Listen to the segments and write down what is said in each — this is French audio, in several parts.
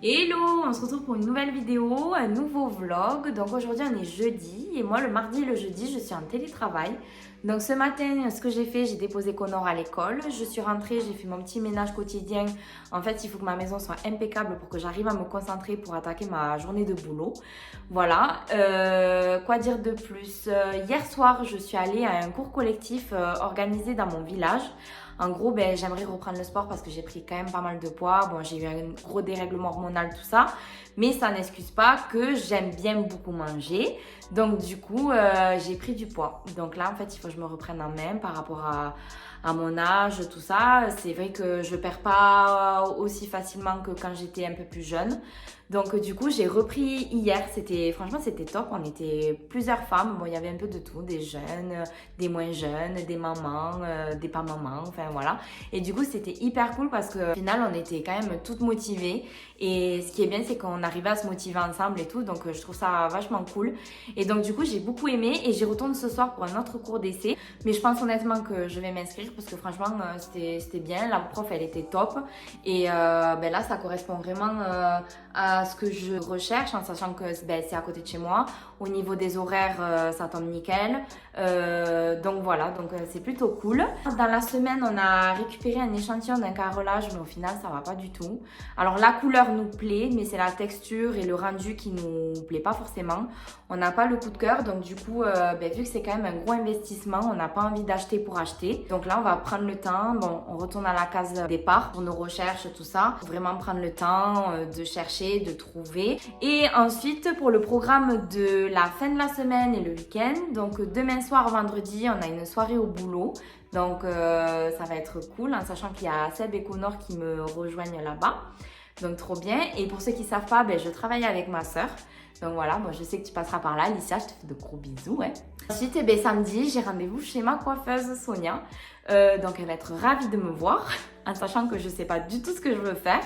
Hello, on se retrouve pour une nouvelle vidéo, un nouveau vlog. Donc aujourd'hui on est jeudi et moi le mardi et le jeudi je suis en télétravail. Donc ce matin ce que j'ai fait, j'ai déposé Connor à l'école. Je suis rentrée, j'ai fait mon petit ménage quotidien. En fait il faut que ma maison soit impeccable pour que j'arrive à me concentrer pour attaquer ma journée de boulot. Voilà, quoi dire de plus? Hier soir je suis allée à un cours collectif organisé dans mon village. En gros, j'aimerais reprendre le sport parce que j'ai pris quand même pas mal de poids. Bon, j'ai eu un gros dérèglement hormonal, tout ça. Mais ça n'excuse pas que j'aime bien beaucoup manger. Donc, du coup, j'ai pris du poids. Donc là, en fait, il faut que je me reprenne en main par rapport à mon âge, tout ça. C'est vrai que je perds pas aussi facilement que quand j'étais un peu plus jeune. Donc du coup j'ai repris hier, franchement c'était top, on était plusieurs femmes, bon il y avait un peu de tout, des jeunes, des moins jeunes, des mamans, des pas mamans, enfin voilà. Et du coup c'était hyper cool parce qu'au final on était quand même toutes motivées et ce qui est bien c'est qu'on arrivait à se motiver ensemble et tout, donc je trouve ça vachement cool. Et donc du coup j'ai beaucoup aimé et j'y retourne ce soir pour un autre cours d'essai, mais je pense honnêtement que je vais m'inscrire parce que franchement c'était bien, la prof elle était top et là ça correspond vraiment à ce que je recherche en sachant que c'est à côté de chez moi. Au niveau des horaires, ça tombe nickel. Donc voilà, c'est plutôt cool. Dans la semaine, on a récupéré un échantillon d'un carrelage, mais au final, ça va pas du tout. Alors la couleur nous plaît, mais c'est la texture et le rendu qui nous plaît pas forcément. On n'a pas le coup de cœur, donc du coup, vu que c'est quand même un gros investissement, on n'a pas envie d'acheter pour acheter. Donc là, on va prendre le temps. Bon, on retourne à la case départ pour nos recherches, tout ça. Vraiment prendre le temps de chercher, de trouver. Et ensuite, pour le programme de la fin de la semaine et le week-end, donc demain soir, vendredi, on a une soirée au boulot. Donc ça va être cool, en sachant qu'il y a Seb et Connor qui me rejoignent là-bas. Donc trop bien. Et pour ceux qui ne savent pas, je travaille avec ma soeur. Donc voilà, moi je sais que tu passeras par là, Alicia, je te fais de gros bisous. Ouais. Ensuite, samedi, j'ai rendez-vous chez ma coiffeuse Sonia. Donc elle va être ravie de me voir, en sachant que je ne sais pas du tout ce que je veux faire.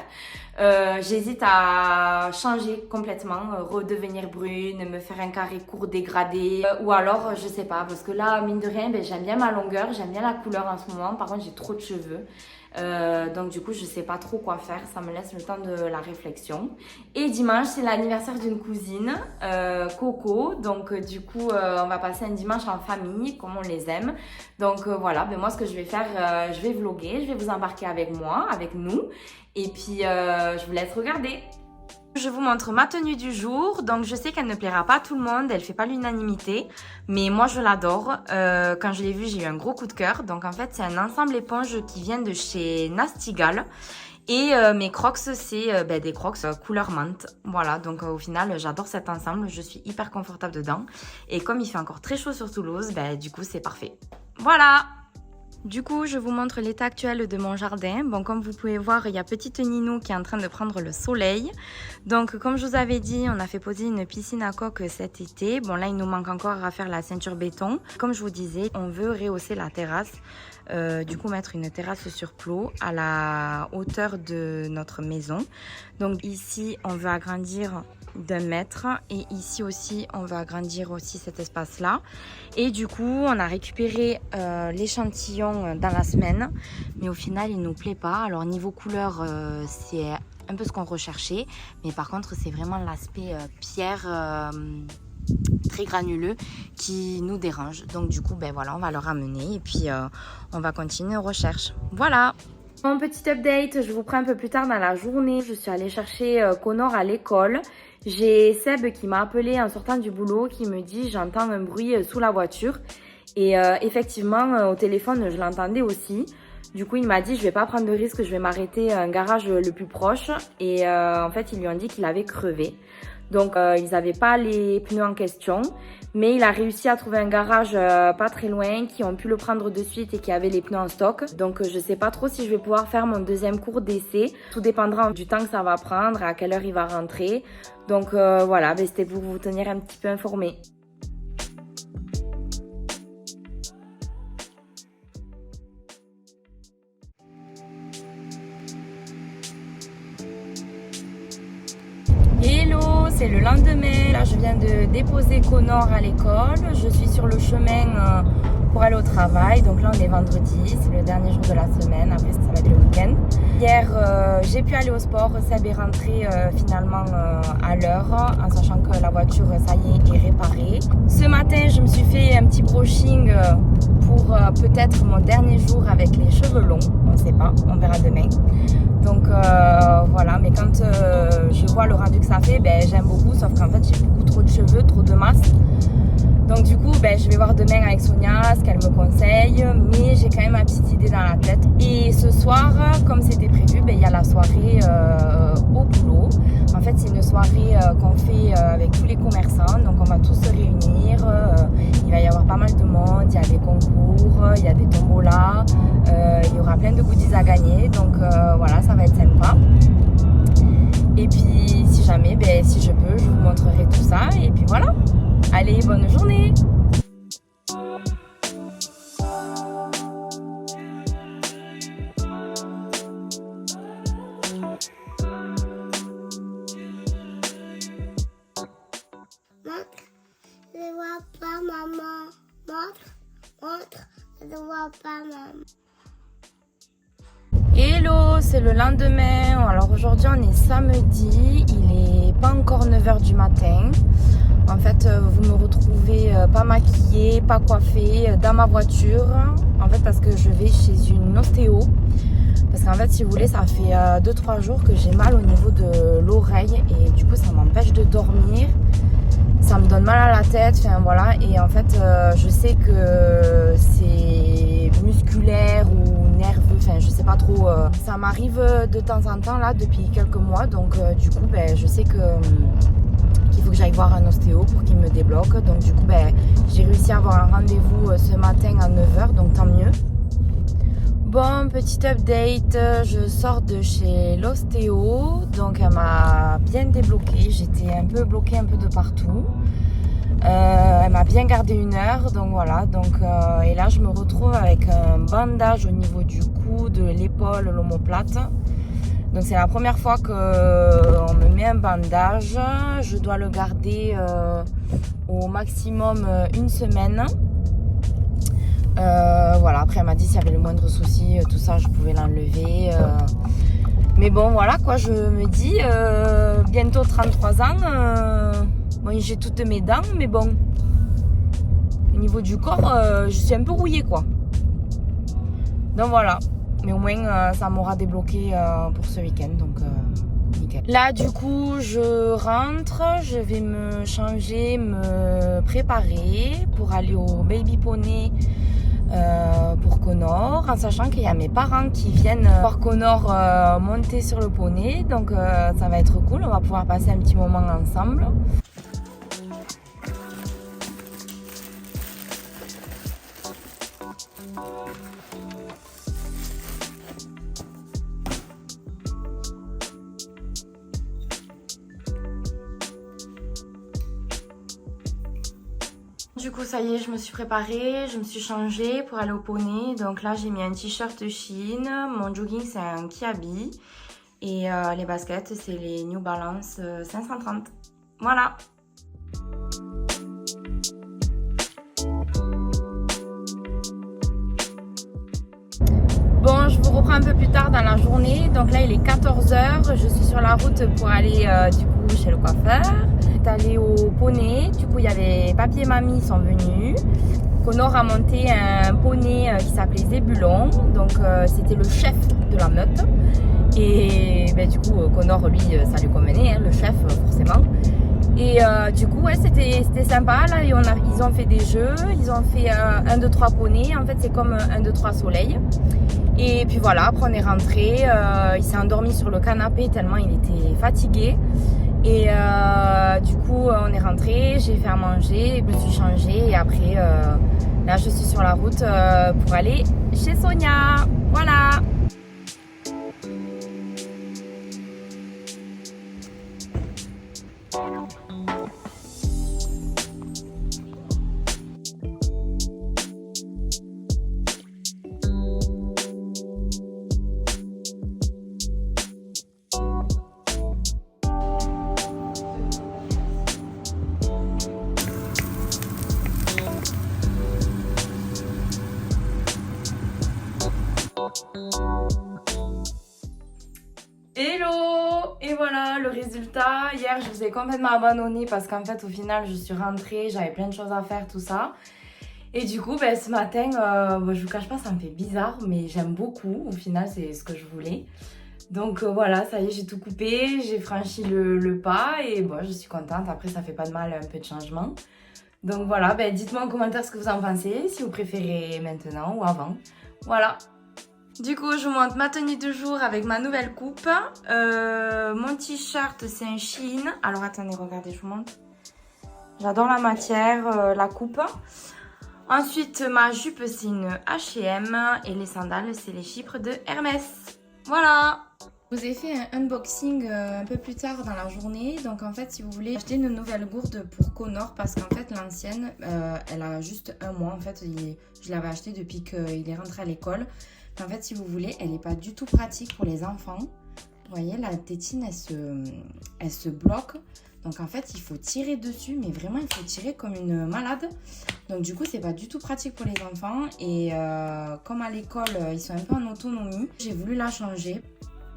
J'hésite à changer complètement, redevenir brune, me faire un carré court dégradé, ou alors je sais pas, parce que là, mine de rien, j'aime bien ma longueur, j'aime bien la couleur en ce moment, par contre j'ai trop de cheveux. Donc du coup je sais pas trop quoi faire, ça me laisse le temps de la réflexion. Et dimanche c'est l'anniversaire d'une cousine, Coco, donc du coup on va passer un dimanche en famille comme on les aime. Donc voilà, moi ce que je vais faire, je vais vlogger, je vais vous embarquer avec moi, avec nous, et puis je vous laisse regarder. Je vous montre ma tenue du jour, donc je sais qu'elle ne plaira pas à tout le monde, elle fait pas l'unanimité, mais moi je l'adore. Quand je l'ai vue, j'ai eu un gros coup de cœur. Donc en fait c'est un ensemble éponge qui vient de chez Nastigal. Et mes crocs c'est des crocs couleur menthe. Voilà, donc au final j'adore cet ensemble, je suis hyper confortable dedans. Et comme il fait encore très chaud sur Toulouse, du coup c'est parfait. Voilà! Du coup, je vous montre l'état actuel de mon jardin. Bon, comme vous pouvez voir, il y a petite Ninou qui est en train de prendre le soleil. Donc, comme je vous avais dit, on a fait poser une piscine à coque cet été. Bon, là, il nous manque encore à faire la ceinture béton. Comme je vous disais, on veut rehausser la terrasse. Du coup, mettre une terrasse sur plot à la hauteur de notre maison. Donc, ici, on veut agrandir d'1 mètre et ici aussi on va agrandir aussi cet espace là et du coup on a récupéré l'échantillon dans la semaine mais au final il nous plaît pas. Alors niveau couleur c'est un peu ce qu'on recherchait, mais par contre c'est vraiment l'aspect pierre très granuleux qui nous dérange. Donc du coup voilà, on va le ramener et puis on va continuer nos recherches. Voilà. Mon petit update, je vous prends un peu plus tard dans la journée. Je suis allée chercher Connor à l'école. J'ai Seb qui m'a appelé en sortant du boulot, qui me dit j'entends un bruit sous la voiture. Et effectivement, au téléphone, je l'entendais aussi. Du coup, il m'a dit je vais pas prendre de risque, je vais m'arrêter à un garage le plus proche. Et en fait, ils lui ont dit qu'il avait crevé. Donc, ils n'avaient pas les pneus en question. Mais il a réussi à trouver un garage pas très loin qui ont pu le prendre de suite et qui avait les pneus en stock. Donc je sais pas trop si je vais pouvoir faire mon deuxième cours d'essai. Tout dépendra du temps que ça va prendre, à quelle heure il va rentrer. Donc voilà, c'était pour vous tenir un petit peu informé. Hello, c'est le lendemain. Là, je viens de déposer Connor à l'école. Je suis sur le chemin pour aller au travail. Donc là, on est vendredi. C'est le dernier jour de la semaine. Après, ça va être le week-end. Hier, j'ai pu aller au sport. Seb est rentré finalement à l'heure, en sachant que la voiture, ça y est réparée. Ce matin, je me suis fait un petit brushing pour peut-être mon dernier jour avec les cheveux longs. On ne sait pas, on verra demain. Donc voilà, mais quand je vois le rendu que ça fait, ben, j'aime beaucoup, sauf qu'en fait j'ai beaucoup trop de cheveux, trop de masse. Donc du coup, ben, je vais voir demain avec Sonia ce qu'elle me conseille, mais j'ai quand même ma petite idée dans la tête. Et ce soir, comme c'était prévu, ben, il y a la soirée au boulot. En fait, c'est une soirée qu'on fait avec tous les commerçants, donc on va tous se réunir. Il va y avoir pas mal de monde, il y a des concours, il y a des tombolas, il y aura plein de goodies à gagner, donc voilà, ça va être sympa. Et puis si jamais, ben, si je peux, je vous montrerai tout ça, et puis voilà. Allez, bonne journée! Montre, je ne vois pas maman. Montre, je ne vois pas maman. Hello, c'est le lendemain. Alors aujourd'hui on est samedi, il est pas encore 9h du matin. En fait, vous me retrouvez pas maquillée, pas coiffée, dans ma voiture. En fait, parce que je vais chez une ostéo. Parce qu'en fait, si vous voulez, ça fait 2-3 jours que j'ai mal au niveau de l'oreille. Et du coup, ça m'empêche de dormir. Ça me donne mal à la tête. Enfin, voilà. Et en fait, je sais que c'est musculaire ou nerveux. Enfin, je sais pas trop. Ça m'arrive de temps en temps, là, depuis quelques mois. Donc, du coup, ben, je sais que... il faut que j'aille voir un ostéo pour qu'il me débloque. Donc du coup, ben, j'ai réussi à avoir un rendez-vous ce matin à 9h, donc tant mieux. Bon, petit update, je sors de chez l'ostéo. Donc elle m'a bien débloqué. J'étais un peu bloquée un peu de partout. Elle m'a bien gardé 1 heure, donc voilà. Donc, et là, je me retrouve avec un bandage au niveau du cou, de l'épaule, l'omoplate. Donc c'est la première fois qu'on me met un bandage. Je dois le garder au maximum 1 semaine. Voilà, après elle m'a dit s'il y avait le moindre souci, tout ça, je pouvais l'enlever. Mais bon, voilà quoi, je me dis, bientôt 33 ans, bon, j'ai toutes mes dents, mais bon, au niveau du corps, je suis un peu rouillée quoi. Donc voilà. Mais au moins, ça m'aura débloqué pour ce week-end, donc nickel. Là, du coup, je rentre, je vais me changer, me préparer pour aller au Baby Poney pour Connor, en sachant qu'il y a mes parents qui viennent voir Connor monter sur le poney. Donc ça va être cool, on va pouvoir passer un petit moment ensemble. Du coup, ça y est, je me suis préparée, je me suis changée pour aller au poney. Donc là, j'ai mis un t-shirt Shein, mon jogging c'est un Kiabi et les baskets c'est les New Balance 530. Voilà. Bon, je vous reprends un peu plus tard dans la journée. Donc là, il est 14h. Je suis sur la route pour aller du coup chez le coiffeur. Allé au poney. Du coup, il y avait papy et mamie sont venus. Connor a monté un poney qui s'appelait Zébulon. Donc, c'était le chef de la meute. Et ben, du coup, Connor, lui, ça lui convenait, hein, le chef, forcément. Et du coup, ouais, c'était sympa. Là, ils ont fait des jeux. Ils ont fait 1, 2, 3 poneys. En fait, c'est comme 1, 2, 3 soleil. Et puis voilà, après on est rentré. Il s'est endormi sur le canapé tellement il était fatigué. Et du coup, on est rentré, j'ai fait à manger, je me suis changée et après, là, je suis sur la route pour aller chez Sonia. Voilà. Hello! Et voilà le résultat. Hier, je vous ai complètement abandonné parce qu'en fait, au final, je suis rentrée, j'avais plein de choses à faire, tout ça. Et du coup, ce matin, je vous cache pas, ça me fait bizarre, mais j'aime beaucoup. Au final, c'est ce que je voulais. Donc voilà, ça y est, j'ai tout coupé, j'ai franchi le pas et bon, je suis contente. Après, ça fait pas de mal, un peu de changement. Donc voilà, dites-moi en commentaire ce que vous en pensez, si vous préférez maintenant ou avant. Voilà. Du coup, je vous montre ma tenue du jour avec ma nouvelle coupe. Mon t-shirt, c'est un Shein. Alors attendez, regardez, je vous montre. J'adore la matière, la coupe. Ensuite, ma jupe, c'est une H&M. Et les sandales, c'est les chypres de Hermès. Voilà! Je vous ai fait un unboxing un peu plus tard dans la journée. Donc en fait, si vous voulez acheter une nouvelle gourde pour Connor, parce qu'en fait, l'ancienne, elle a juste un mois. En fait, je l'avais achetée depuis qu'il est rentré à l'école. En fait, si vous voulez, elle n'est pas du tout pratique pour les enfants. Vous voyez, la tétine, elle se bloque. Donc en fait, il faut tirer dessus, mais vraiment, il faut tirer comme une malade. Donc du coup, c'est pas du tout pratique pour les enfants. Et comme à l'école, ils sont un peu en autonomie, j'ai voulu la changer.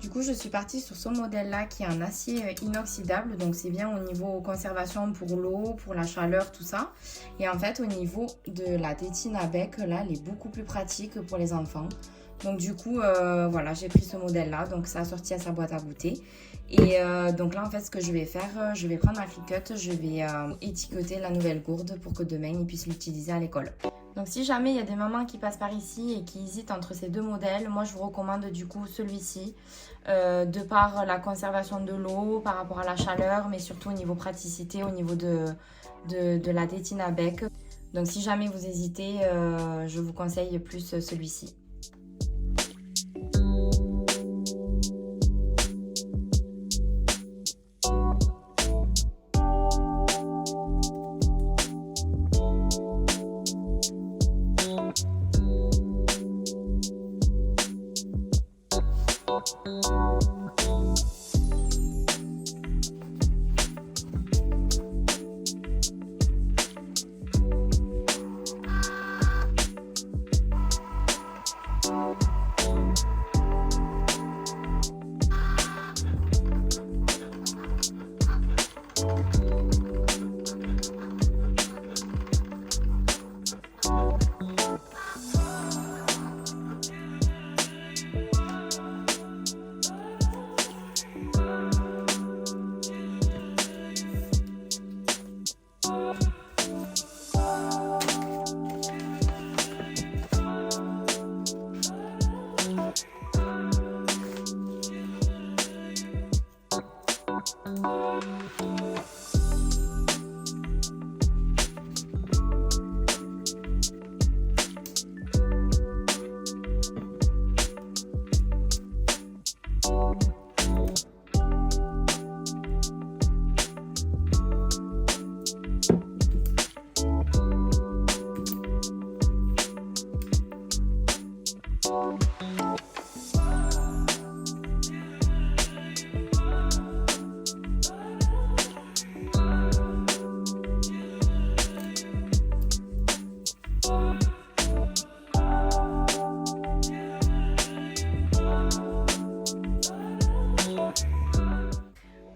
Du coup, je suis partie sur ce modèle-là qui est en acier inoxydable. Donc c'est bien au niveau conservation pour l'eau, pour la chaleur, tout ça. Et en fait, au niveau de la tétine à bec, là, elle est beaucoup plus pratique pour les enfants. Donc du coup, voilà, j'ai pris ce modèle-là. Donc ça a sorti à sa boîte à goûter. Et donc là, en fait, ce que je vais faire, je vais prendre ma Cricut, je vais étiqueter la nouvelle gourde pour que demain, ils puissent l'utiliser à l'école. Donc si jamais il y a des mamans qui passent par ici et qui hésitent entre ces deux modèles, moi je vous recommande du coup celui-ci, de par la conservation de l'eau, par rapport à la chaleur, mais surtout au niveau praticité, au niveau de la tétine à bec. Donc si jamais vous hésitez, je vous conseille plus celui-ci.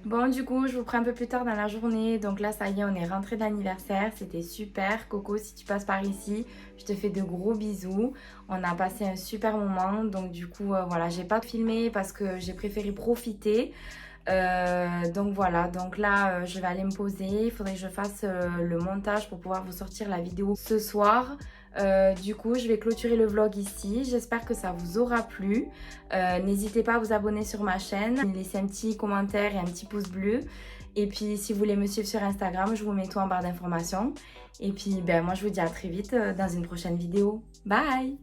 Bon, du coup, je vous prends un peu plus tard dans la journée. Donc là, ça y est, on est rentré d'anniversaire. C'était super. Coco, si tu passes par ici, je te fais de gros bisous. On a passé un super moment. Donc du coup, voilà, j'ai pas filmé parce que j'ai préféré profiter. Donc voilà, donc là, je vais aller me poser. Il faudrait que je fasse le montage pour pouvoir vous sortir la vidéo ce soir. Du coup, je vais clôturer le vlog ici. J'espère que ça vous aura plu. N'hésitez pas à vous abonner sur ma chaîne, laisser un petit commentaire et un petit pouce bleu. Et puis, si vous voulez me suivre sur Instagram, je vous mets tout en barre d'informations. Et puis, moi, je vous dis à très vite dans une prochaine vidéo. Bye!